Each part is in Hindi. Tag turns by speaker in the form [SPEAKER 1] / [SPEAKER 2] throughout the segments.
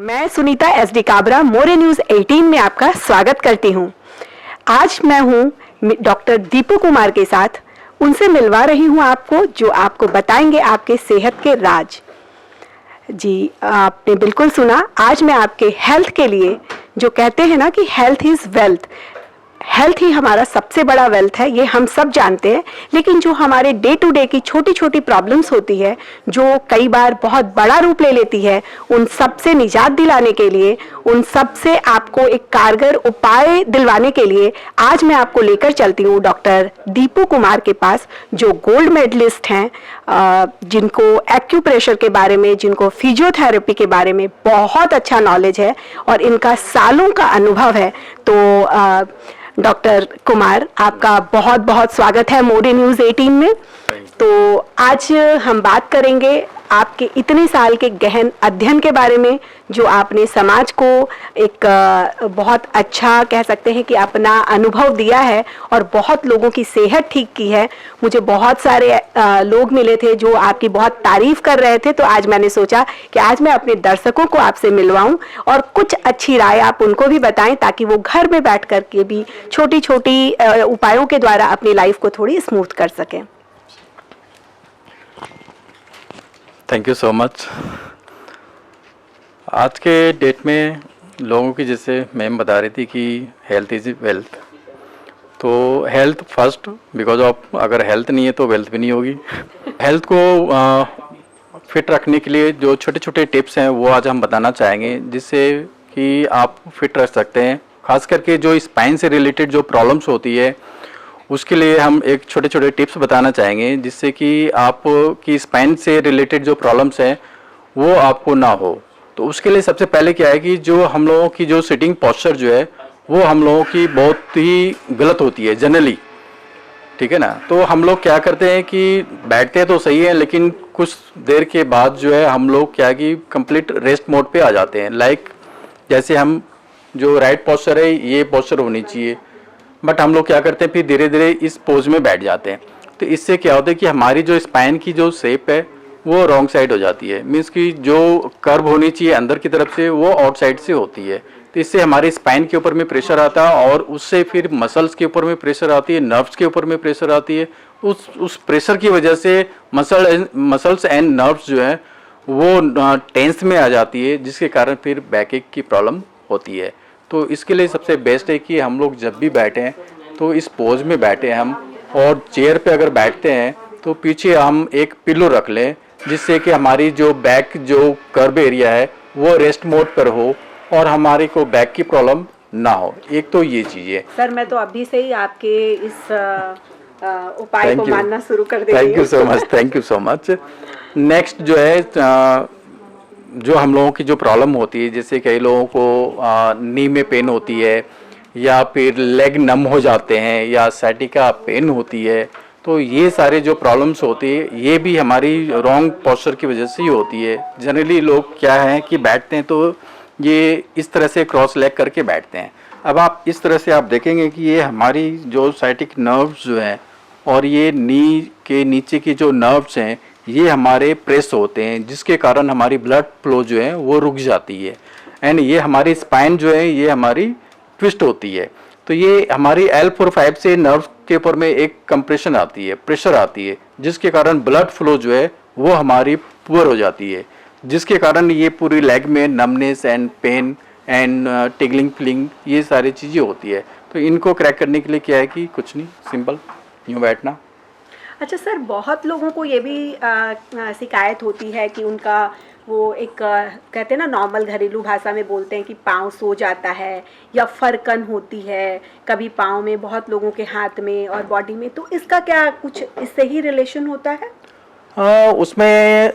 [SPEAKER 1] मैं सुनीता SD काबरा मोरे न्यूज 18 में आपका स्वागत करती हूं। आज मैं हूं डॉक्टर दीपू कुमार के साथ। उनसे मिलवा रही हूं आपको, जो आपको बताएंगे आपके सेहत के राज। जी, आपने बिल्कुल सुना। आज मैं आपके हेल्थ के लिए, जो कहते हैं ना कि हेल्थ इज वेल्थ, हेल्थ ही हमारा सबसे बड़ा वेल्थ है, ये हम सब जानते हैं। लेकिन जो हमारे डे टू डे की छोटी छोटी प्रॉब्लम्स होती है, जो कई बार बहुत बड़ा रूप ले लेती है, उन सब से निजात दिलाने के लिए, उन सब से आपको एक कारगर उपाय दिलवाने के लिए आज मैं आपको लेकर चलती हूँ डॉक्टर दीपू कुमार के पास, जो गोल्ड मेडलिस्ट हैं, जिनको एक्यूप्रेशर के बारे में, जिनको फिजियोथेरेपी के बारे में बहुत अच्छा नॉलेज है और इनका सालों का अनुभव है। तो डॉक्टर कुमार, आपका बहुत बहुत स्वागत है मोरे न्यूज 18 में। तो आज हम बात करेंगे आपके इतने साल के गहन अध्ययन के बारे में, जो आपने समाज को एक बहुत अच्छा, कह सकते हैं कि अपना अनुभव दिया है और बहुत लोगों की सेहत ठीक की है। मुझे बहुत सारे लोग मिले थे जो आपकी बहुत तारीफ कर रहे थे। तो आज मैंने सोचा कि आज मैं अपने दर्शकों को आपसे मिलवाऊं और कुछ अच्छी राय आप उनको भी बताएं, ताकि वो घर में बैठ कर के भी छोटी छोटी उपायों के द्वारा अपनी लाइफ को थोड़ी स्मूथ कर सकें।
[SPEAKER 2] Thank you so much. आज के डेट में लोगों की, जैसे मैम बता रही थी कि हेल्थ इज़ वेल्थ, तो हेल्थ फर्स्ट, बिकॉज ऑफ अगर हेल्थ नहीं है तो वेल्थ भी नहीं होगी। हेल्थ को फिट रखने के लिए जो छोटे छोटे टिप्स हैं वो आज हम बताना चाहेंगे, जिससे कि आप फिट रह सकते हैं। खास करके जो स्पाइन से रिलेटेड जो प्रॉब्लम्स होती है, उसके लिए हम एक छोटे छोटे टिप्स बताना चाहेंगे, जिससे कि आप की स्पाइन से रिलेटेड जो प्रॉब्लम्स हैं वो आपको ना हो। तो उसके लिए सबसे पहले क्या है कि जो हम लोगों की जो सिटिंग पोस्चर जो है वो हम लोगों की बहुत ही गलत होती है जनरली, ठीक है ना। तो हम लोग क्या करते हैं कि बैठते हैं तो सही है, लेकिन कुछ देर के बाद जो है हम लोग क्या कि कंप्लीट रेस्ट मोड पे आ जाते हैं। लाइक जैसे हम जो राइट पोस्चर है ये पोस्चर होनी चाहिए, बट हम लोग क्या करते हैं फिर धीरे धीरे इस पोज में बैठ जाते हैं। तो इससे क्या होता है कि हमारी जो स्पाइन की जो शेप है वो रॉन्ग साइड हो जाती है। मीन्स कि जो कर्व होनी चाहिए अंदर की तरफ से वो आउटसाइड से होती है। तो इससे हमारी स्पाइन के ऊपर में प्रेशर आता है और उससे फिर मसल्स के ऊपर में प्रेशर आती है, नर्व्स के ऊपर में प्रेशर आती है। उस प्रेशर की वजह से मसल्स एंड नर्व्स जो है वो टेंस में आ जाती है, जिसके कारण फिर बैक एक की प्रॉब्लम होती है। तो इसके लिए सबसे बेस्ट है कि हम लोग जब भी बैठें तो इस पोज में बैठें हम, और चेयर पे अगर बैठते हैं तो पीछे हम एक पिलो रख लें, जिससे कि हमारी जो बैक जो कर्व एरिया है वो रेस्ट मोड पर हो और हमारे को बैक की प्रॉब्लम ना हो। एक तो ये चीज़ है।
[SPEAKER 1] सर, मैं तो अभी से ही आपके इस उपाय को मानना शुरू कर देती हूँ।
[SPEAKER 2] Thank you so much, thank you so much. Next जो है जो हम लोगों की जो प्रॉब्लम होती है, जैसे कई लोगों को नी में पेन होती है, या फिर लेग नम हो जाते हैं, या सैटिका पेन होती है, तो ये सारे जो प्रॉब्लम्स होती है ये भी हमारी रॉन्ग पोस्चर की वजह से ही होती है। जनरली लोग क्या है कि बैठते हैं तो ये इस तरह से क्रॉस लेग करके बैठते हैं। अब आप इस तरह से आप देखेंगे कि ये हमारी जो साइटिक नर्व्स जो हैं और ये नी के नीचे की जो नर्व्स हैं ये हमारे प्रेस होते हैं, जिसके कारण हमारी ब्लड फ्लो जो है वो रुक जाती है। एंड ये हमारी स्पाइन जो है ये हमारी ट्विस्ट होती है। तो ये हमारी L4-5 से नर्व के ऊपर में एक कंप्रेशन आती है, प्रेशर आती है, जिसके कारण ब्लड फ्लो जो है वो हमारी पुअर हो जाती है, जिसके कारण ये पूरी लेग में numbness and pain and tingling feeling ये सारी चीज़ें होती है। तो इनको क्रैक करने के लिए क्या है कि कुछ नहीं, सिंपल यूँ बैठना।
[SPEAKER 1] अच्छा सर, बहुत लोगों को ये भी शिकायत होती है कि उनका वो एक कहते हैं ना, नॉर्मल घरेलू भाषा में बोलते हैं कि पाँव सो जाता है या फरकन होती है कभी पाँव में, बहुत लोगों के हाथ में और बॉडी में। तो इसका क्या कुछ इससे ही रिलेशन होता है?
[SPEAKER 2] उसमें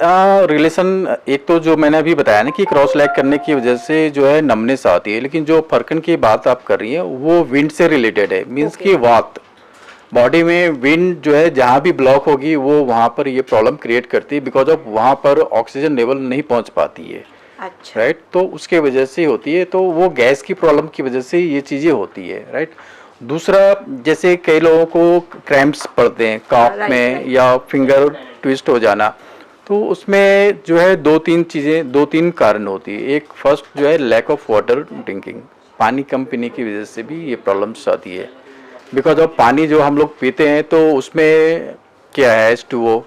[SPEAKER 2] रिलेशन एक तो जो मैंने अभी बताया ना कि क्रॉस लेग करने की वजह से जो है नमनेस आती है, लेकिन जो फरकन की बात आप कर रही हैं वो विंड से रिलेटेड है। मीन्स कि वात बॉडी में विंड जो है जहाँ भी ब्लॉक होगी वो वहाँ पर ये प्रॉब्लम क्रिएट करती है, बिकॉज ऑफ वहाँ पर ऑक्सीजन लेवल नहीं पहुँच पाती है।
[SPEAKER 1] अच्छा।
[SPEAKER 2] राइट, तो उसके वजह से होती है। तो वो गैस की प्रॉब्लम की वजह से ये चीज़ें होती है। राइट, दूसरा जैसे कई लोगों को क्रैम्प्स पड़ते हैं काफ में या फिंगर ट्विस्ट हो जाना, तो उसमें जो है दो तीन कारण होती है। एक फर्स्ट जो है लैक ऑफ वाटर ड्रिंकिंग, पानी कम पीने की वजह से भी ये प्रॉब्लम्स आती है। बिकॉज ऑफ पानी जो हम लोग पीते हैं तो उसमें क्या है, H2O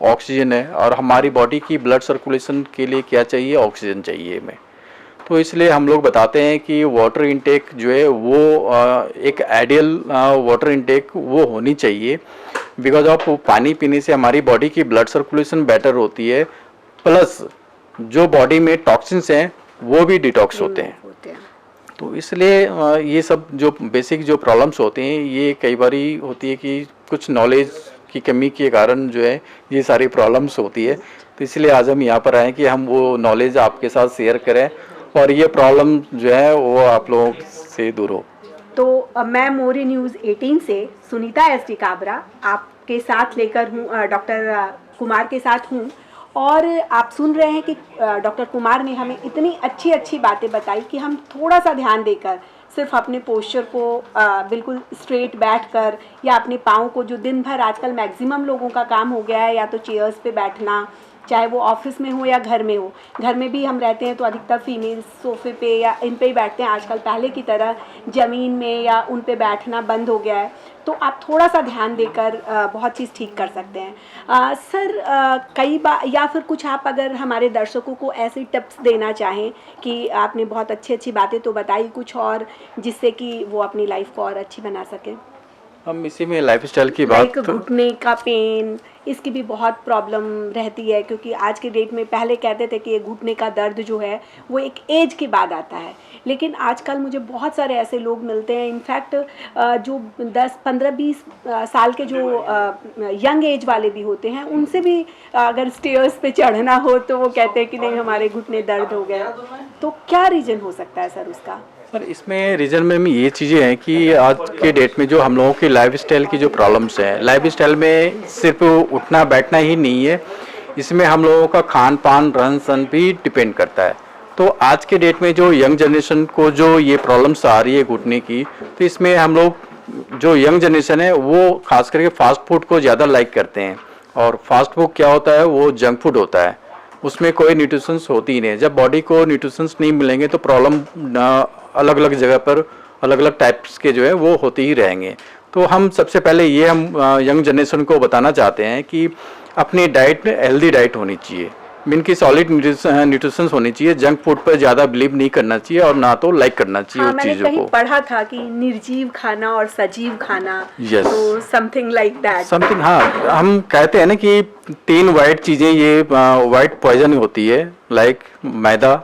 [SPEAKER 2] ऑक्सीजन है, और हमारी बॉडी की ब्लड सर्कुलेशन के लिए क्या चाहिए, ऑक्सीजन चाहिए हमें। तो इसलिए हम लोग बताते हैं कि वाटर इनटेक जो है वो एक आइडियल वाटर इनटेक वो होनी चाहिए। बिकॉज ऑफ पानी पीने से हमारी बॉडी की ब्लड सर्कुलेशन बेटर होती है, प्लस जो बॉडी में टॉक्सिन्स हैं वो भी डिटॉक्स होते हैं। तो इसलिए ये सब जो बेसिक जो प्रॉब्लम्स होते हैं ये कई बारी होती है कि कुछ नॉलेज की कमी के कारण जो है ये सारी प्रॉब्लम्स होती है। तो इसलिए आज हम यहाँ पर आए कि हम वो नॉलेज आपके साथ शेयर करें और ये प्रॉब्लम जो है वो आप लोगों से दूर हो।
[SPEAKER 1] तो मैं मोरे न्यूज़ 18 से सुनीता एस.डी. काबरा आपके साथ लेकर हूँ, डॉक्टर कुमार के साथ हूँ, और आप सुन रहे हैं कि डॉक्टर कुमार ने हमें इतनी अच्छी अच्छी बातें बताई कि हम थोड़ा सा ध्यान देकर सिर्फ अपने पोस्चर को बिल्कुल स्ट्रेट बैठकर, या अपने पाँव को, जो दिन भर आजकल मैक्सिमम लोगों का काम हो गया है या तो चेयर्स पे बैठना, चाहे वो ऑफिस में हो या घर में हो। घर में भी हम रहते हैं तो अधिकतर फीमेल सोफे पे या इन पे ही बैठते हैं, आजकल पहले की तरह ज़मीन में या उन पे बैठना बंद हो गया है। तो आप थोड़ा सा ध्यान देकर बहुत चीज़ ठीक कर सकते हैं। सर, कई बार या फिर कुछ आप अगर हमारे दर्शकों को ऐसे टिप्स देना चाहें कि आपने बहुत अच्छी अच्छी बातें तो बताई, कुछ और जिससे कि वो अपनी लाइफ को और अच्छी बना सकें।
[SPEAKER 2] हम इसी में लाइफस्टाइल की बात,
[SPEAKER 1] घुटने का पेन, इसकी भी बहुत प्रॉब्लम रहती है, क्योंकि आज के डेट में पहले कहते थे कि ये घुटने का दर्द जो है वो एक एज के बाद आता है, लेकिन आजकल मुझे बहुत सारे ऐसे लोग मिलते हैं, इनफैक्ट जो 10, 15, 20 साल के जो यंग एज वाले भी होते हैं, उनसे भी अगर स्टेयर्स पे चढ़ना हो तो वो कहते हैं कि नहीं हमारे घुटने दर्द हो गए। तो क्या रीज़न हो सकता है सर उसका?
[SPEAKER 2] सर इसमें रीज़न में ये चीज़ें हैं कि आज के डेट में जो हम लोगों की लाइफस्टाइल की जो प्रॉब्लम्स हैं, लाइफस्टाइल में सिर्फ उठना बैठना ही नहीं है, इसमें हम लोगों का खान पान रहन सहन भी डिपेंड करता है। तो आज के डेट में जो यंग जनरेशन को जो ये प्रॉब्लम्स आ रही है घुटने की, तो इसमें हम लोग जो यंग जनरेशन है वो खास करके फास्ट फूड को ज़्यादा लाइक करते हैं। और फास्ट फूड क्या होता है, वो जंक फूड होता है, उसमें कोई न्यूट्रिशंस होती ही नहीं। जब बॉडी को न्यूट्रिशंस नहीं मिलेंगे तो प्रॉब्लम अलग अलग जगह पर अलग अलग टाइप्स के जो है वो होते ही रहेंगे। तो हम सबसे पहले ये हम यंग जनरेशन को बताना चाहते हैं कि अपनी डाइट हेल्दी डाइट होनी चाहिए, मीन की सॉलिड न्यूट्रिशंस होनी चाहिए। जंक फूड पर ज़्यादा बिलीव नहीं करना चाहिए और ना तो लाइक करना चाहिए उस चीज़ों को।
[SPEAKER 1] मैंने कहीं पढ़ा था कि निर्जीव खाना और सजीव खाना,
[SPEAKER 2] yes.
[SPEAKER 1] तो समथिंग लाइक दैट
[SPEAKER 2] समथिंग, हाँ हम कहते हैं ना कि 3 वाइट चीज़ें ये वाइट पॉइजन होती है, लाइक मैदा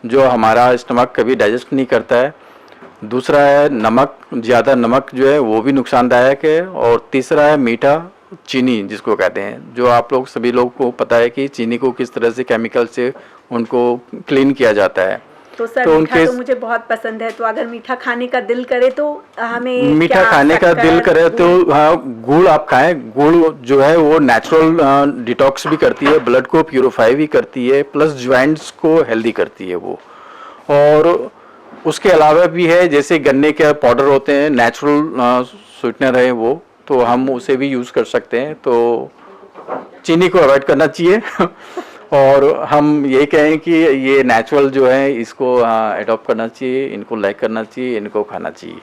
[SPEAKER 2] जो हमारा स्टमक कभी डाइजेस्ट नहीं करता है, दूसरा है नमक, ज़्यादा नमक जो है वो भी नुकसानदायक है, और तीसरा है मीठा, चीनी जिसको कहते हैं, जो आप लोग सभी लोग को पता है कि चीनी को किस तरह से केमिकल से उनको क्लीन किया जाता है।
[SPEAKER 1] तो सर तो मीठा तो मुझे बहुत पसंद है, तो अगर मीठा खाने का दिल करे तो हमें
[SPEAKER 2] मीठा खाने का दिल करे तो हाँ गुड़ आप खाएं। गुड़ जो है वो नेचुरल डिटॉक्स भी करती है, ब्लड को प्यूरिफाई भी करती है, प्लस ज्वाइंट्स को हेल्दी करती है वो। और उसके अलावा भी है जैसे गन्ने के पाउडर होते हैं, नेचुरल स्वीटनर है वो, तो हम उसे भी यूज़ कर सकते हैं। तो चीनी को अवॉइड करना चाहिए और हम ये कहें कि ये नेचुरल जो है इसको अडॉप्ट करना चाहिए, इनको लाइक करना चाहिए, इनको खाना चाहिए।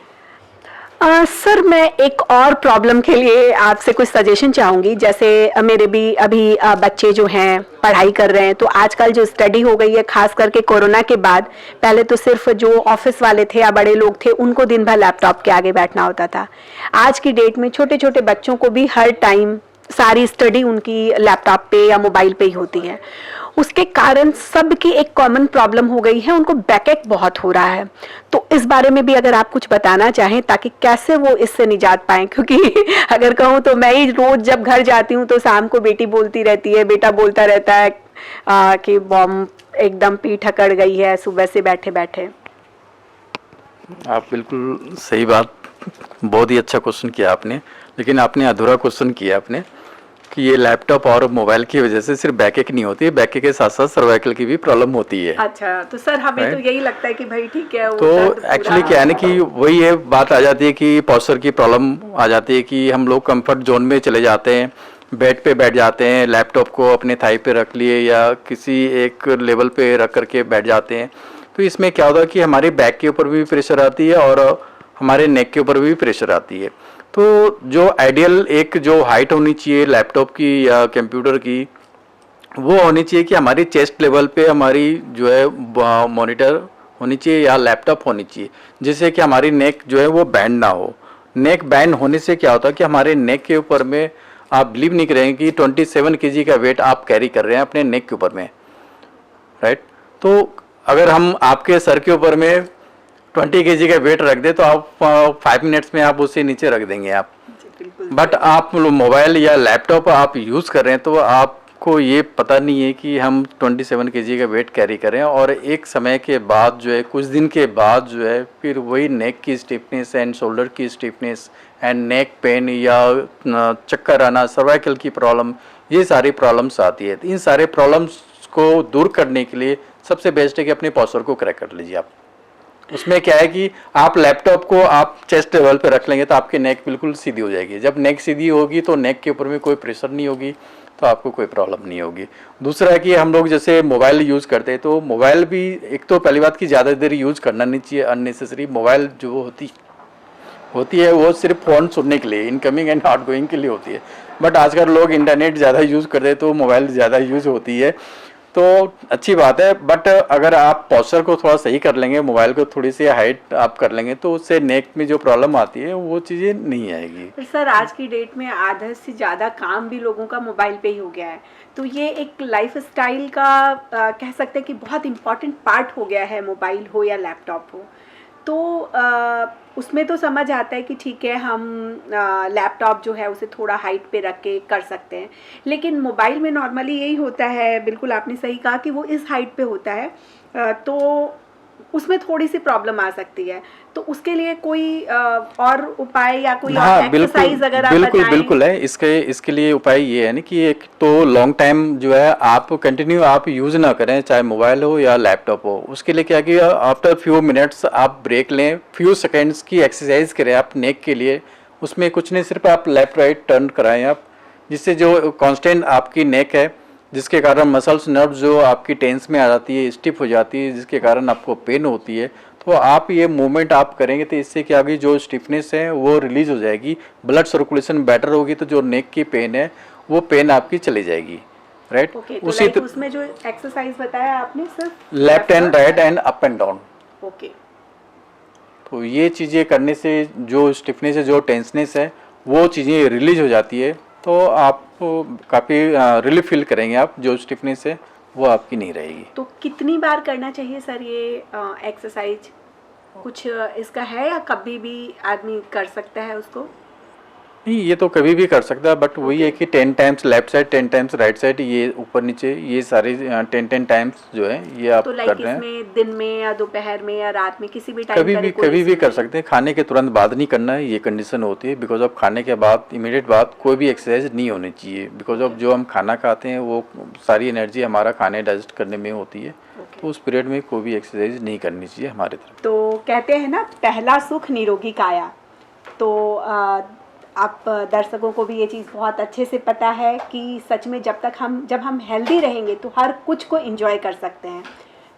[SPEAKER 1] सर मैं एक और प्रॉब्लम के लिए आपसे कुछ सजेशन चाहूँगी। जैसे मेरे भी अभी बच्चे जो हैं पढ़ाई कर रहे हैं, तो आजकल जो स्टडी हो गई है खास करके कोरोना के बाद, पहले तो सिर्फ जो ऑफिस वाले थे या बड़े लोग थे उनको दिन भर लैपटॉप के आगे बैठना होता था। आज की डेट में छोटे छोटे बच्चों को भी हर टाइम सारी स्टडी उनकी लैपटॉप पे या मोबाइल पे ही होती है। उसके कारण सबकी एक कॉमन प्रॉब्लम हो गई है, उनको बैकएक बहुत हो रहा है। तो इस बारे में भी अगर आप कुछ बताना चाहें ताकि कैसे वो इससे निजात पाएं, क्योंकि अगर कहूँ तो मैं ही रोज जब घर जाती हूँ तो शाम को बेटी बोलती रहती है, बेटा बोलता रहता है कि बॉम्ब एकदम पीठ अकड़ गई है सुबह से बैठे बैठे।
[SPEAKER 2] आप बिल्कुल सही बात, बहुत ही अच्छा क्वेश्चन किया आपने, लेकिन आपने अधूरा क्वेश्चन किया आपने कि ये लैपटॉप और मोबाइल की वजह से सिर्फ बैकएक नहीं होती है, बैकएक के साथ साथ सर्वाइकल की भी प्रॉब्लम होती है।
[SPEAKER 1] अच्छा, तो सर हमें तो यही लगता है कि भाई ठीक है।
[SPEAKER 2] तो एक्चुअली क्या है ना कि वही है बात आ जाती है कि पॉस्चर की प्रॉब्लम आ जाती है कि हम लोग कंफर्ट जोन में चले जाते हैं, बेड पे बैठ जाते हैं, लैपटॉप को अपने थाई पे रख लिए या किसी एक लेवल पे रख करके बैठ जाते हैं, तो इसमें क्या होता है कि हमारे बैक के ऊपर भी प्रेशर आती है और हमारे नेक के ऊपर भी प्रेशर आती है। तो जो आइडियल एक जो हाइट होनी चाहिए लैपटॉप की या कंप्यूटर की, वो होनी चाहिए कि हमारी चेस्ट लेवल पे हमारी जो है मॉनिटर होनी चाहिए या लैपटॉप होनी चाहिए, जिससे कि हमारी नेक जो है वो बैंड ना हो। नेक बैंड होने से क्या होता है कि हमारे नेक के ऊपर में आप बिलीव नहीं करेंगे कि 27 केजी का वेट आप कैरी कर रहे हैं अपने नेक के ऊपर में, राइट। तो अगर हम आपके सर के ऊपर में 20 केजी का वेट रख दे तो आप 5 मिनट्स में आप उससे नीचे रख देंगे आप। बट आप मोबाइल या लैपटॉप आप यूज़ कर रहे हैं तो आपको ये पता नहीं है कि हम 27 केजी का वेट कैरी करें, और एक समय के बाद जो है, कुछ दिन के बाद जो है, फिर वही नेक की स्टिफनेस एंड शोल्डर की स्टिफनेस एंड नेक पेन या चक्कर आना, सर्वाइकल की प्रॉब्लम, ये सारी प्रॉब्लम्स आती है। इन सारे प्रॉब्लम्स को दूर करने के लिए सबसे बेस्ट है कि अपने पोस्चर को करेक्ट कर लीजिए आप। उसमें क्या है कि आप लैपटॉप को आप चेस्ट लेवल पे रख लेंगे तो आपकी नेक बिल्कुल सीधी हो जाएगी। जब नेक सीधी होगी तो नेक के ऊपर में कोई प्रेशर नहीं होगी, तो आपको कोई प्रॉब्लम नहीं होगी। दूसरा है कि हम लोग जैसे मोबाइल यूज़ करते हैं, तो मोबाइल भी एक तो पहली बात कि ज़्यादा देर यूज़ करना नहीं चाहिए अननेसेसरी। मोबाइल जो होती है वो सिर्फ फ़ोन सुनने के लिए, इनकमिंग एंड आउटगोइंग के लिए होती है। बट आजकल लोग इंटरनेट ज़्यादा यूज़ करते हैं तो मोबाइल ज़्यादा यूज़ होती है, तो अच्छी बात है। बट अगर आप पोस्चर को थोड़ा सही कर लेंगे, मोबाइल को थोड़ी सी हाइट आप कर लेंगे, तो उससे नेक में जो प्रॉब्लम आती है वो चीज़ें नहीं आएगी।
[SPEAKER 1] सर आज की डेट में आधा से ज़्यादा काम भी लोगों का मोबाइल पे ही हो गया है, तो ये एक लाइफ स्टाइल का कह सकते हैं कि बहुत इम्पॉर्टेंट पार्ट हो गया है, मोबाइल हो या लैपटॉप हो। तो उसमें तो समझ आता है कि ठीक है, हम लैपटॉप जो है उसे थोड़ा हाइट पे रख के कर सकते हैं, लेकिन मोबाइल में नॉर्मली यही होता है, बिल्कुल आपने सही कहा कि वो इस हाइट पे होता है, तो उसमें थोड़ी सी प्रॉब्लम आ सकती है। तो उसके लिए कोई और उपाय या कोई और एक्सरसाइज अगर आप बताएं?
[SPEAKER 2] बिल्कुल है। इसके लिए उपाय ये है ना कि एक तो लॉन्ग टाइम जो है आप कंटिन्यू आप यूज़ ना करें, चाहे मोबाइल हो या लैपटॉप हो। उसके लिए क्या कि आफ्टर फ्यू मिनट्स आप ब्रेक लें, फ्यू सेकेंड्स की एक्सरसाइज करें आप नेक के लिए। उसमें कुछ नहीं, सिर्फ आप लेफ्ट राइट टर्न कराएं आप, जिससे जो कॉन्स्टेंट आपकी नेक है, जिसके कारण मसल्स नर्व जो आपकी टेंस में आ जाती है, स्टिफ हो जाती है, जिसके कारण आपको पेन होती है, तो आप ये मूवमेंट आप करेंगे तो इससे क्या होगी, जो स्टिफनेस है वो रिलीज हो जाएगी, ब्लड सर्कुलेशन बेटर होगी, तो जो नेक की पेन है वो पेन आपकी चली जाएगी, राइट।
[SPEAKER 1] उसी उसमें जो एक्सरसाइज बताया आपने सिर्फ
[SPEAKER 2] left and right and up and down,
[SPEAKER 1] okay.
[SPEAKER 2] तो ये चीज़ें करने से जो स्टिफनेस है, जो टेंसनेस है, वो चीज़ें रिलीज हो जाती है, तो आप काफ़ी रिलीफ फील करेंगे। आप जो स्टिफनेस है वो आपकी नहीं रहेगी।
[SPEAKER 1] तो कितनी बार करना चाहिए सर ये एक्सरसाइज, कुछ इसका है या कभी भी आदमी कर सकता है उसको?
[SPEAKER 2] नहीं, ये तो कभी भी कर सकता है, बट वही है कि 10 times left side, 10 times right side, ये ऊपर नीचे, ये सारे 10 टाइम्स जो है ये आप
[SPEAKER 1] तो
[SPEAKER 2] कर रहे हैं।
[SPEAKER 1] इसमें दिन में या दोपहर में या रात में किसी भी टाइम
[SPEAKER 2] कभी भी कर सकते हैं। खाने के तुरंत बाद नहीं करना है, ये कंडीशन होती है। बिकॉज ऑफ खाने के बाद इमीडिएट बाद कोई भी एक्सरसाइज नहीं होनी चाहिए, बिकॉज ऑफ जो हम खाना खाते हैं वो सारी एनर्जी हमारा खाने डाइजेस्ट करने में होती है, तो उस पीरियड में कोई भी एक्सरसाइज नहीं करनी चाहिए हमारे तरफ।
[SPEAKER 1] तो कहते हैं ना, पहला सुख निरोगी काया, तो आप दर्शकों को भी ये चीज़ बहुत अच्छे से पता है कि सच में जब हम हेल्दी रहेंगे तो हर कुछ को एंजॉय कर सकते हैं।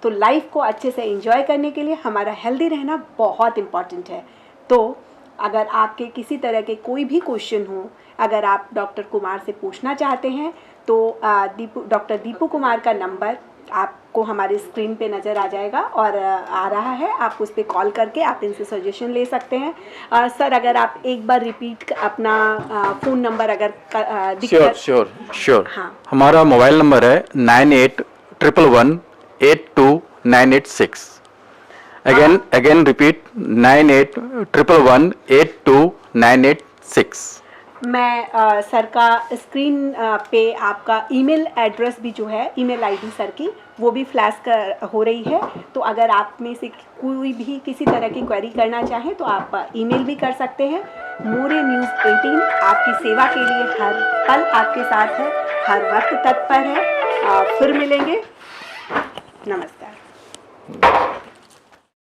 [SPEAKER 1] तो लाइफ को अच्छे से एंजॉय करने के लिए हमारा हेल्दी रहना बहुत इम्पॉर्टेंट है। तो अगर आपके किसी तरह के कोई भी क्वेश्चन हो, अगर आप डॉक्टर कुमार से पूछना चाहते हैं, तो डॉक्टर दीपू कुमार का नंबर आपको हमारे स्क्रीन पे नज़र आ जाएगा और आ रहा है, आप उस पर कॉल करके आप इनसे सजेशन ले सकते हैं। सर अगर आप एक बार रिपीट अपना फ़ोन नंबर अगर
[SPEAKER 2] श्योर। हाँ, हमारा मोबाइल नंबर है 9811182986। Again repeat 9811182986।
[SPEAKER 1] मैं सर का स्क्रीन पे आपका ईमेल एड्रेस भी जो है, ईमेल आईडी सर की, वो भी फ्लैश हो रही है। तो अगर आप में से कोई भी किसी तरह की क्वेरी करना चाहें तो आप ईमेल भी कर सकते हैं। मोरे न्यूज़ 18 आपकी सेवा के लिए हर पल आपके साथ है, हर वक्त तत्पर है। फिर मिलेंगे, नमस्कार।